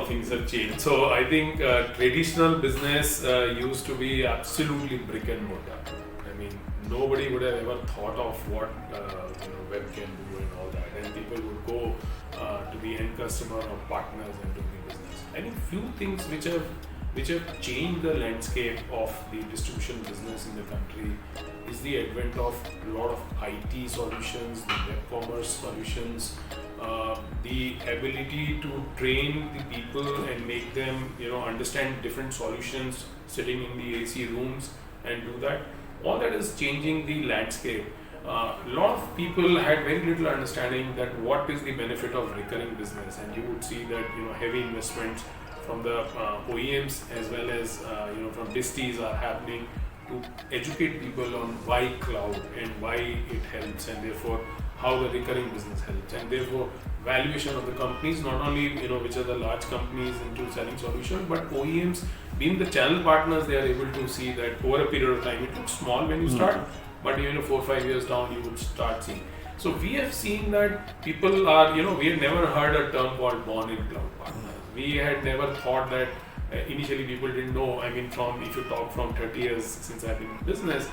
things have changed. So I think traditional business used to be absolutely brick and mortar. I mean, nobody would have ever thought of what web can do and all that, and people would go to the end customer or partners and do the business. I think few things which have changed the landscape of the distribution business in the country is the advent of a lot of IT solutions, the web commerce solutions, the ability to train the people and make them understand different solutions sitting in the AC rooms and do that. All that is changing the landscape. A lot of people had very little understanding that what is the benefit of recurring business, and you would see that heavy investments from the OEMs as well as from distis are happening to educate people on why cloud and why it helps, and therefore how the recurring business helps, and therefore valuation of the companies, not only which are the large companies into selling solutions, but OEMs being the channel partners, they are able to see that over a period of time. It looks small when you start, but 4 or 5 years down you would start seeing. So we have seen that people are, we had never heard a term called born in cloud partners. We had never thought that. Initially people didn't know. I mean, if you talk from 30 years since I've been in business,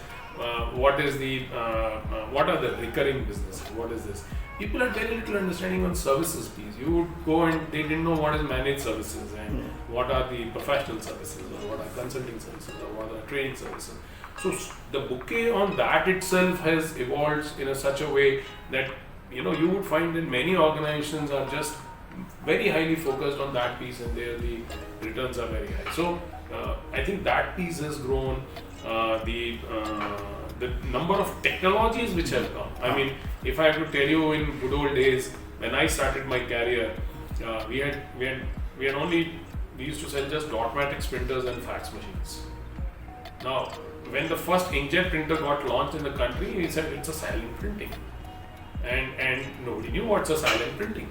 what are the recurring businesses? What is this? People had very little understanding on services piece. You would go and they didn't know what is managed services and what are the professional services, or what are consulting services, or what are training services. So the bouquet on that itself has evolved in such a way that you would find that many organizations are just very highly focused on that piece, and there the returns are very high. So I think that piece has grown. The number of technologies which have come. I mean, if I have to tell you, in good old days when I started my career, we used to sell just Dotmatics printers and fax machines. Now, when the first inkjet printer got launched in the country, we said it's a silent printing, and nobody knew what's a silent printing.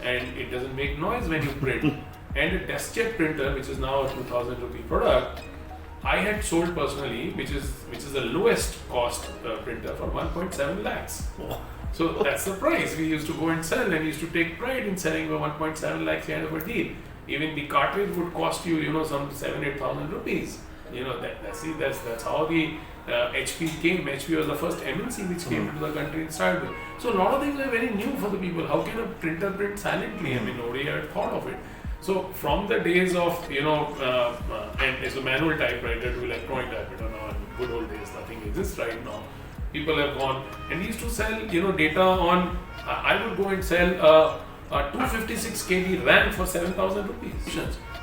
And it doesn't make noise when you print. And a DeskJet printer, which is now a 2,000 rupee product, I had sold personally, which is the lowest cost printer, for 1.7 lakhs. So that's the price we used to go and sell, and we used to take pride in selling for 1.7 lakhs kind of a deal. Even the cartridge would cost you, some 7,000-8,000 rupees. That's how the HP came. HP was the first MNC which came into the country and started with. So a lot of things were very new for the people. How can a printer print silently? I mean, nobody had thought of it. So from the days of and it's a manual typewriter to electronic typewriter now, in good old days, nothing exists right now. People have gone, and we used to sell data on. I would go and sell a 256 KB RAM for 7,000 rupees.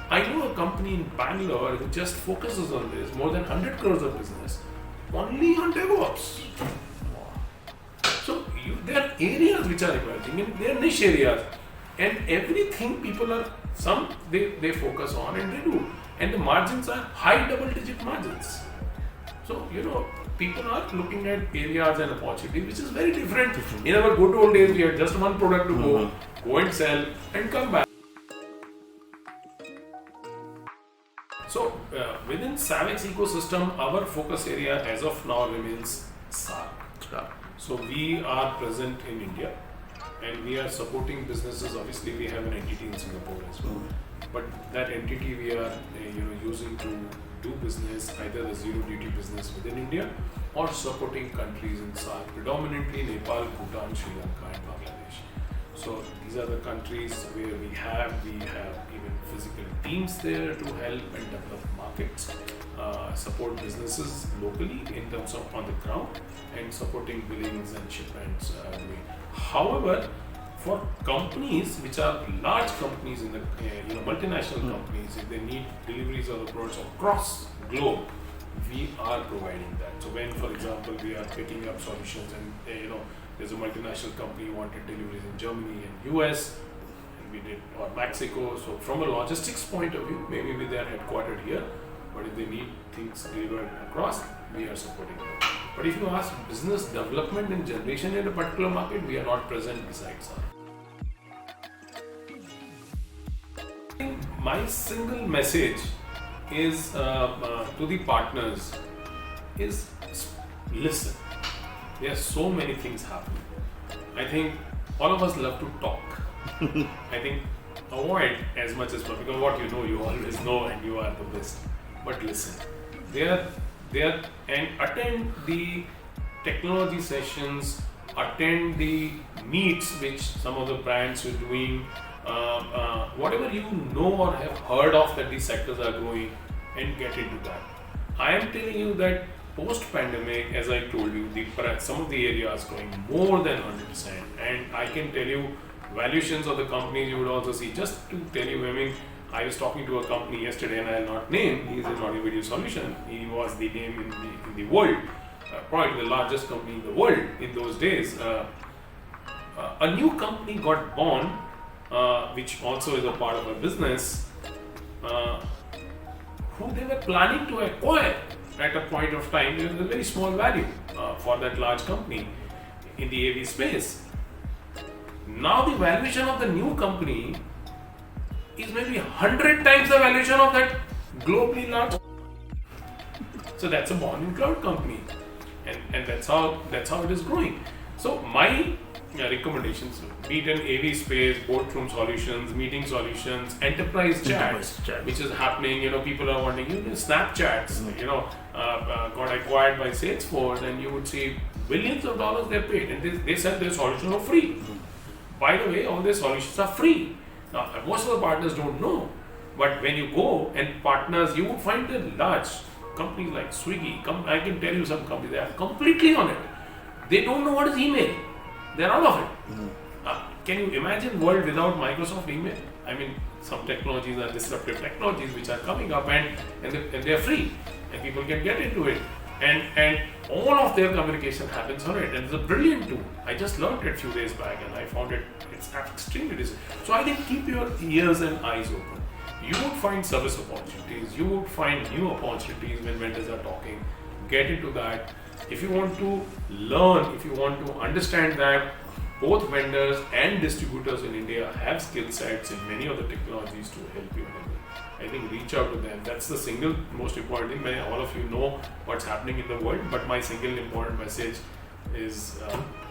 I know a company in Bangalore who just focuses on this, more than 100 crores of business, only on DevOps. So there are areas which are emerging, and they are niche areas, and everything people are, they focus on and they do, and the margins are high double-digit margins. So people are looking at areas and opportunities which is very different. In our good old days, we had just one product to go and sell and come back. So within SAVEX ecosystem, our focus area as of now remains SAR. So we are present in India, and we are supporting businesses. Obviously, we have an entity in Singapore as well, but that entity we are using to do business, either the zero duty business within India or supporting countries in SAR, predominantly Nepal, Bhutan, Sri Lanka, and Bangladesh. So these are the countries where we have even physical teams there to help and develop markets, support businesses locally in terms of on the ground, and supporting billings and shipments. However, for companies which are large companies in the multinational companies, if they need deliveries of the products across globe, we are providing that. So when, for example, we are picking up solutions, and there's a multinational company who wanted deliveries in Germany and US, and we did, or Mexico. So from a logistics point of view, maybe they are headquartered here, but if they need things delivered across, we are supporting them. But if you ask business development and generation in a particular market, we are not present besides SAR. My single message is to the partners is listen. There are so many things happening. I think all of us love to talk. I think avoid as much as possible, because what you know, you always know, and you are the best. But listen, there and attend the technology sessions, attend the meets which some of the brands are doing, whatever you know or have heard of that these sectors are growing, and get into that. I am telling you that post-pandemic, as I told you, some of the areas growing more than 100%, and I can tell you valuations of the companies you would also see. Just to tell you, I mean, I was talking to a company yesterday, and I'll not name. He is an audio video solution. He was the name in the world, probably the largest company in the world in those days. A new company got born, which also is a part of a business, who they were planning to acquire at a point of time. It was a very small value for that large company in the AV space. Now the valuation of the new company is maybe 100 times the valuation of that globally large. So that's a born in cloud company, and that's how it is growing. So my recommendations, be it in AV space, boardroom solutions, meeting solutions, enterprise chats, which is happening. People are wanting, Snapchats, got acquired by Salesforce, and you would see billions of dollars they're paid, and they said their solutions are free. By the way, all their solutions are free. Now, most of the partners don't know, but when you go and partners, you would find the large companies like Swiggy. I can tell you some companies, they are completely on it. They don't know what is email. They're out of it. Can you imagine world without Microsoft email? I mean, some technologies are disruptive technologies which are coming up, and they're free, and people can get into it. And all of their communication happens on it, and it's a brilliant tool. I just learned it a few days back, and I found it's extremely decent. So I think keep your ears and eyes open. You would find service opportunities, you would find new opportunities when vendors are talking. Get into that. If you want to learn, if you want to understand that both vendors and distributors in India have skill sets in many of the technologies to help you. I think reach out to them. That's the single most important thing. All of you know what's happening in the world, but my single important message is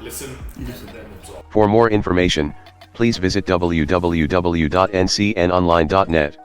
listen and then absorb. For more information, please visit www.ncnonline.net.